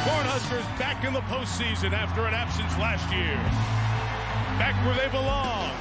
Cornhuskers back in the postseason after an absence last year. Back where they belong.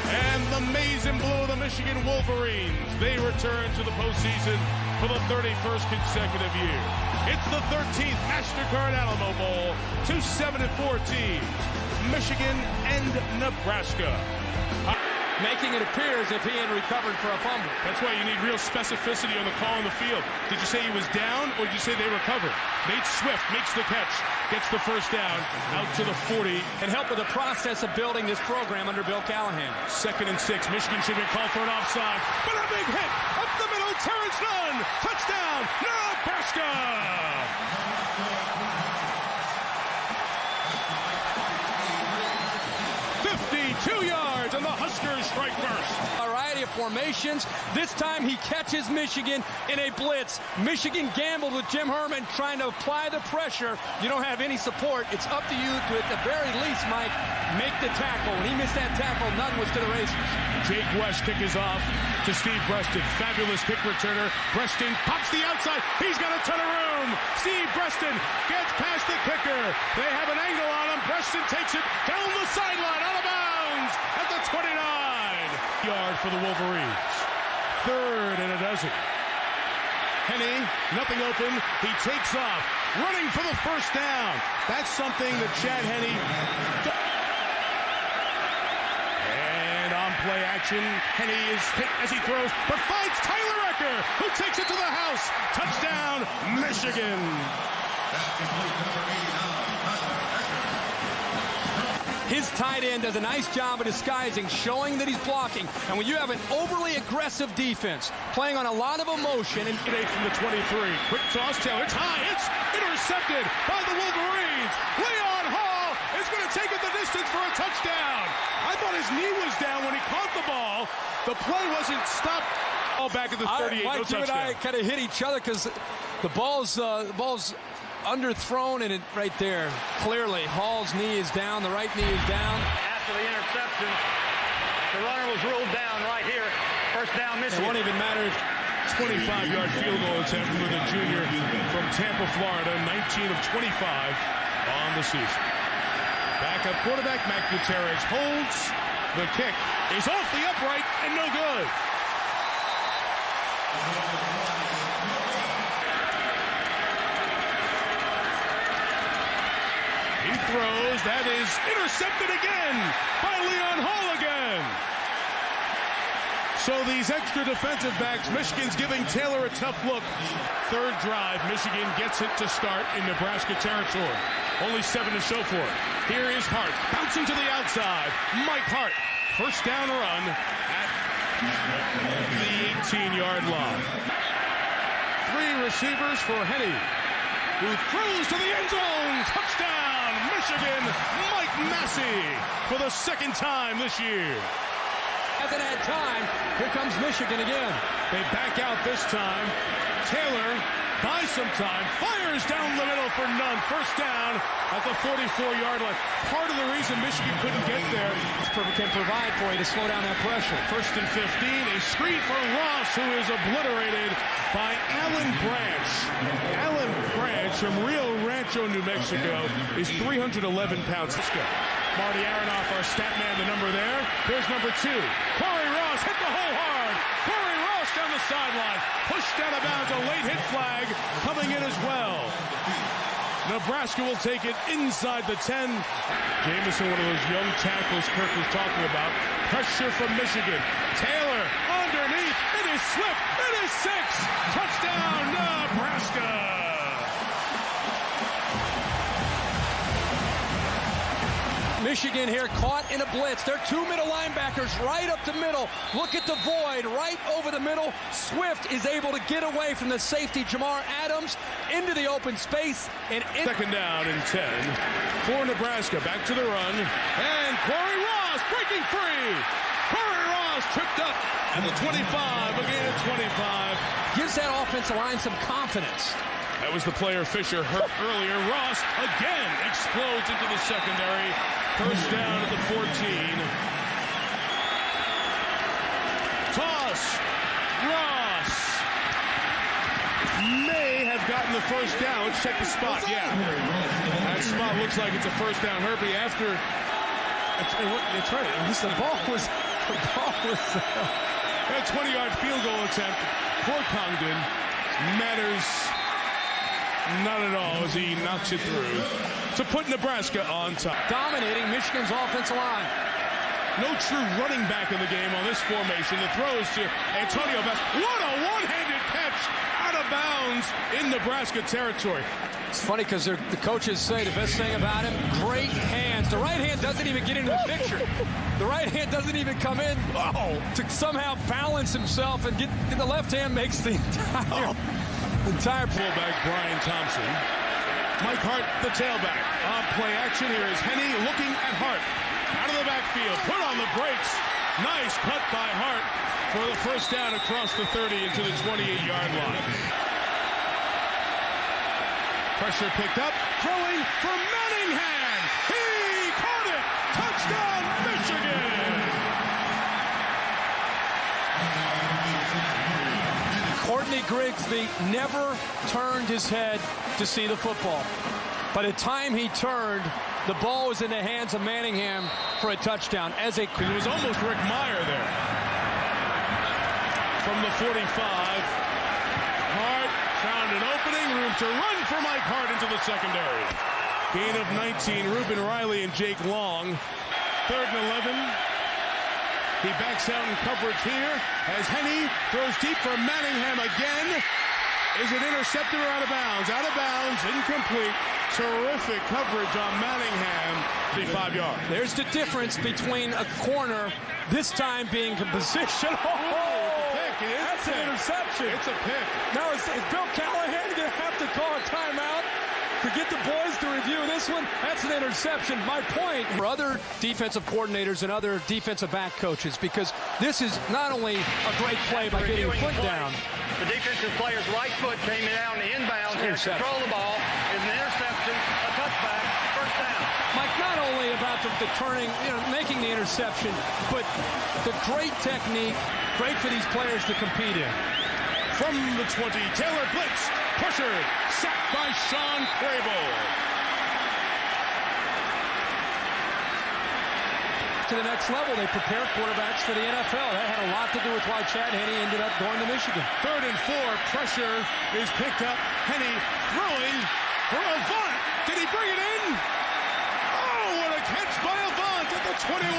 And the maize and blue of the Michigan Wolverines, they return to the postseason for the 31st consecutive year. It's the 13th MasterCard Alamo Bowl. 2 7-4 teams, Michigan and Nebraska. Making it appear as if he had recovered for a fumble. That's why you need real specificity on the call on the field. Did you say he was down, or did you say they recovered? Nate Swift makes the catch, gets the first down, out to the 40. And help with the process of building this program under Bill Callahan. 2nd and 6. Michigan should be called for an offside. But a big hit up the middle. Terrence Nunn. Touchdown, Nebraska. 52 yards, and the Huskers strike first. A variety of formations. This time he catches Michigan in a blitz. Michigan gambled with Jim Herman trying to apply the pressure. You don't have any support. It's up to you to, at the very least, Mike, make the tackle. When he missed that tackle, Nunn was to the races. Jake West kick is off to Steve Preston. Fabulous kick returner. Preston pops the outside. He's got a ton of room. Steve Preston gets past the kicker. They have an angle on him. Preston takes it down the sideline, out of bounds at the 29-yard for the Wolverines. 3rd and a dozen. Henne, nothing open. He takes off, running for the first down. That's something that Chad Henne. And on play action, Henne is hit as he throws, but finds Tyler Ecker, who takes it to the house. Touchdown, Michigan. His tight end does a nice job of disguising, showing that he's blocking. And when you have an overly aggressive defense, playing on a lot of emotion. And from the 23. Quick toss, Taylor. It's high. It's intercepted by the Wolverines. Leon Hall is going to take it the distance for a touchdown. I thought his knee was down when he caught the ball. The play wasn't stopped. All back at the 38. Mike, no you and I kind of hit each other because the ball's underthrown, and it right there. Clearly, Hall's knee is down. The right knee is down. After the interception, the runner was ruled down right here. First down, Michigan. It won't even matter. 25-yard field goal attempt for the junior from Tampa, Florida. 19 of 25 on the season. Backup quarterback Matt Gutierrez holds. The kick is off the upright and no good. He throws. That is intercepted again by Leon Hall again. So these extra defensive backs, Michigan's giving Taylor a tough look. 3rd drive, Michigan gets it to start in Nebraska territory. Only 7 to show for it. Here is Hart, bouncing to the outside. Mike Hart, first down run at the 18-yard line. 3 receivers for Henne, who throws to the end zone. Touchdown, Michigan, Mike Massey, for the 2nd time this year. Hasn't had time. Here comes Michigan again. They back out this time. Taylor buys some time, fires down the middle for Nunn. First down at the 44-yard line. Part of the reason Michigan couldn't get there Can provide for you to slow down that pressure. 1st and 15. A screen for Ross, who is obliterated by Alan Branch. Alan Branch from Rio Rancho, New Mexico, is 311 pounds. Let's go. Marty Aronoff, our stat man, the number there. Here's number 2. Corey Ross hit the hole hard. Corey Ross down the sideline. Pushed out of bounds. A late hit flag coming in as well. Nebraska will take it inside the 10. Jamison, one of those young tackles Kirk was talking about. Pressure from Michigan. Taylor underneath. It is Swift. It is 6. Touchdown, Nebraska. Michigan here caught in a blitz. They're 2 middle linebackers right up the middle. Look at the void right over the middle. Swift is able to get away from the safety, Jamar Adams, into the open space. And 2nd down and 10 for Nebraska. Back to the run. And Corey Ross breaking free. Corey Ross tripped up at the 25. Again at 25. Gives that offensive line some confidence. That was the player Fisher hurt earlier. Ross again explodes into the secondary. First down at the 14. Toss. Ross may have gotten the first down. Let's check the spot. Yeah. That spot looks like it's a first down. Herbie after. That's right. The ball was a 20-yard field goal attempt for Congdon. Matters not at all as he knocks it through to put Nebraska on top. Dominating Michigan's offensive line. No true running back in the game on this formation. The throw is to Antonio Best. What a one-handed catch out of bounds in Nebraska territory. It's funny because the coaches say the best thing about him, great hands. The right hand doesn't even get into the picture. The right hand doesn't even come in to somehow balance himself and get the left hand makes the entire fullback Brian Thompson. Mike Hart, the tailback. On play action, here is Henne looking at Hart. Out of the backfield, put on the brakes. Nice cut by Hart for the first down across the 30 into the 28-yard line. Pressure picked up, throwing for Manningham. He caught it. Touchdown, Michigan. Courtney Grigsby never turned his head to see the football. By the time he turned, the ball was in the hands of Manningham for a touchdown. It was almost Rick Meyer there. From the 45, Hart found an opening, room to run for Mike Hart into the secondary. Gain of 19, Reuben Riley and Jake Long. 3rd and 11. He backs out in coverage here as Henne throws deep for Manningham again. Is it intercepted or out of bounds? Out of bounds, incomplete. Terrific coverage on Manningham, 35 yards. There's the difference between a corner, this time being in position. That's an interception. It's a pick. Now is Bill Callahan going to have to call a timeout to get the boys to review this one? That's an interception. My point for other defensive coordinators and other defensive back coaches, because this is not only a great play by getting a foot down. The defensive player's right foot came down the inbound here to control the ball. Is an interception, a touchback, first down. Mike, not only about the turning, making the interception, but the great technique, great for these players to compete in. From the 20, Taylor blitz, pressured, sacked by Sean Crable. To the next level, they prepare quarterbacks for the NFL. That had a lot to do with why Chad Henne ended up going to Michigan. 3rd and 4, pressure is picked up. Henne throwing for Avant. Did he bring it in? Oh, what a catch by Avant at the 21.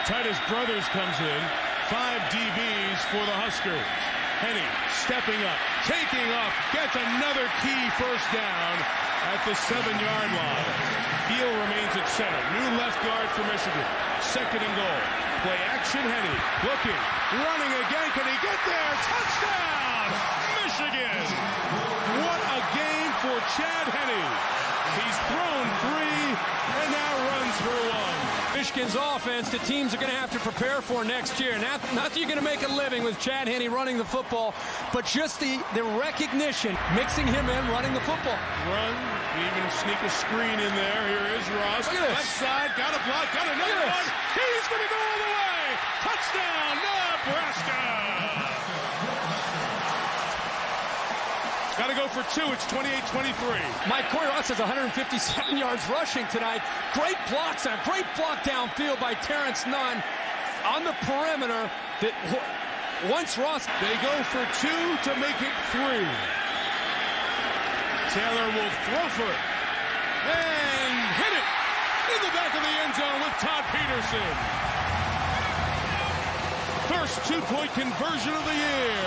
Titus Brothers comes in. 5 DBs for the Huskers. Henne stepping up, taking off, gets another key first down at the 7-yard line. Beal remains at center. New left guard for Michigan. 2nd and goal. Play action, Henne looking, running again. Can he get there? Touchdown, Michigan! What a game for Chad Henne. He's thrown 3 and now runs for 1. Michigan's offense, the teams are going to have to prepare for next year. Not that you're going to make a living with Chad Henne running the football, but just the recognition, mixing him in, running the football. Run, even sneak a screen in there. Here is Ross. Look at this. Left side, got a block, got another one. He's going to go all the way. Touchdown, Nebraska. Got to go for 2. It's 28-23. Mike Corey Ross has 157 yards rushing tonight. Great blocks and a great block downfield by Terrence Nunn on the perimeter. That once Ross, they go for 2 to make it 3. Taylor will throw for it and hit it in the back of the end zone with Todd Peterson. First 2-point conversion of the year.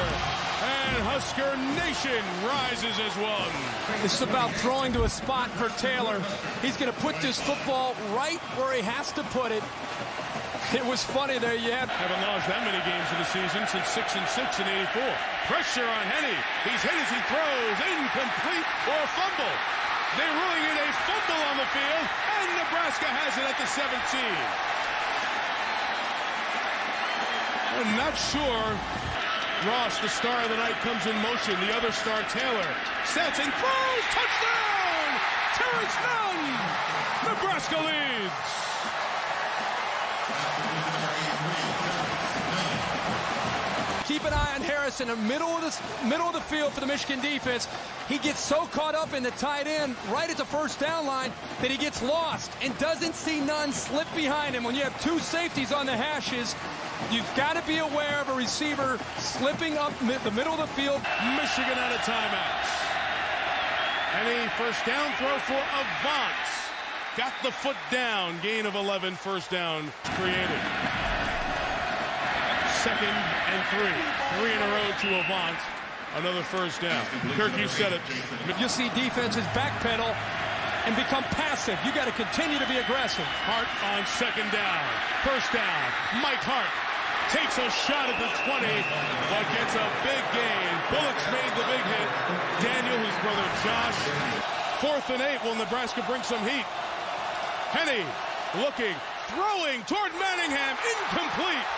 And Husker Nation rises as one. This is about throwing to a spot for Taylor. He's going to put this football right where he has to put it. It was funny there. You haven't lost that many games in the season since 6-6 in '84. Pressure on Henne. He's hit as he throws. Incomplete or a fumble. They're ruling it a fumble on the field, and Nebraska has it at the 17. I'm not sure. Ross, the star of the night, comes in motion. The other star, Taylor, sets and throws. Touchdown! Terrence Nunn! Nebraska leads. keep an eye on Harris in the middle of the field for the Michigan defense. He gets so caught up in the tight end right at the first down line that he gets lost and doesn't see none slip behind him. When you have two safeties on the hashes, you've got to be aware of a receiver slipping up the middle of the field. Michigan out of timeouts. And a first down throw for Avant. Got the foot down. Gain of 11. First down created. Second and 3. 3 in a row to Avant. Another first down. Kirk, you said it. You'll see defenses backpedal and become passive. You got to continue to be aggressive. Hart on second down. First down. Mike Hart takes a shot at the 20, but gets a big gain. Bullocks made the big hit. Daniel, his brother Josh. 4th and 8. Will Nebraska bring some heat? Henny looking, throwing toward Manningham. Incomplete.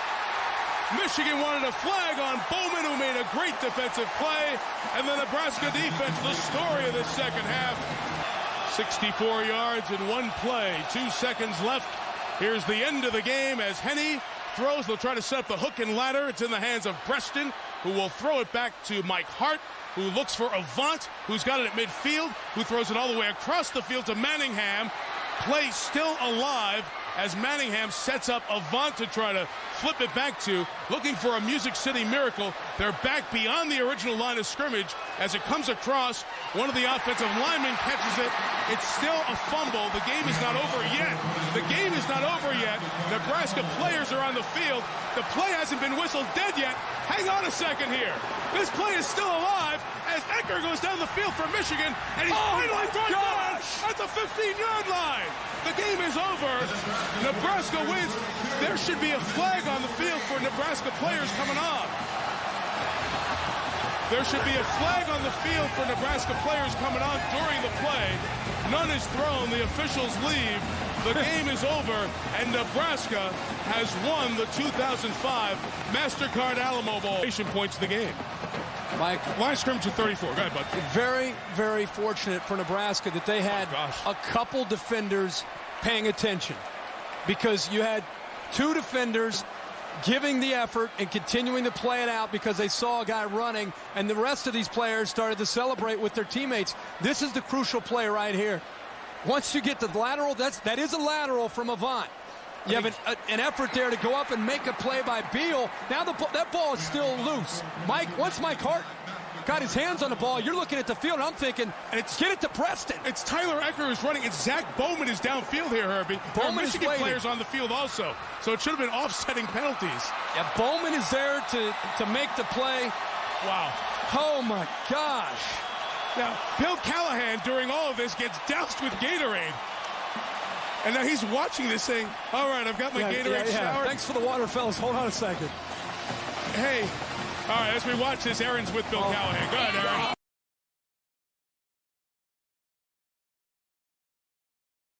Michigan wanted a flag on Bowman, who made a great defensive play. And the Nebraska defense, the story of the second half. 64 yards in one play. 2 seconds left. Here's the end of the game as Henny throws. They'll try to set up the hook and ladder. It's in the hands of Preston, who will throw it back to Mike Hart, who looks for Avant, who's got it at midfield, who throws it all the way across the field to Manningham. Play still alive as Manningham sets up Avant to try to flip it back to, looking for a Music City miracle. They're back beyond the original line of scrimmage as it comes across. One of the offensive linemen catches it. It's still a fumble. The game is not over yet. The game is not over yet. Nebraska players are on the field. The play hasn't been whistled dead yet. Hang on a second here. This play is still alive as Ecker goes down the field for Michigan, and he's finally brought down at the 15-yard line. The game is over. Nebraska wins. There should be a flag on the field for Nebraska players coming on. There should be a flag on the field for Nebraska players coming on during the play. None is thrown. The officials leave. The game is over, and Nebraska has won the 2005 MasterCard Alamo Bowl. Points of the game. Mike, line scrimmage at 34. Go ahead, bud. Very, very fortunate for Nebraska that they had a couple defenders paying attention, because you had 2 defenders giving the effort and continuing to play it out because they saw a guy running, and the rest of these players started to celebrate with their teammates. This is the crucial play right here. Once you get the lateral, that is a lateral from Avant. You have an effort there to go up and make a play by Beal. Now that ball is still loose. Once Mike Hart got his hands on the ball, you're looking at the field, and I'm thinking, get it to Preston. It's Tyler Ecker who's running. It's Zach Bowman is downfield here, Herbie. There are Michigan players on the field also, so it should have been offsetting penalties. Yeah, Bowman is there to make the play. Wow. Oh, my gosh. Now, Bill Callahan, during all of this, gets doused with Gatorade. And now he's watching this saying, all right, I've got my Gatorade shower. Thanks for the water, fellas. Hold on a second. Hey, all right, as we watch this, Aaron's with Bill Callahan. Go ahead, Aaron.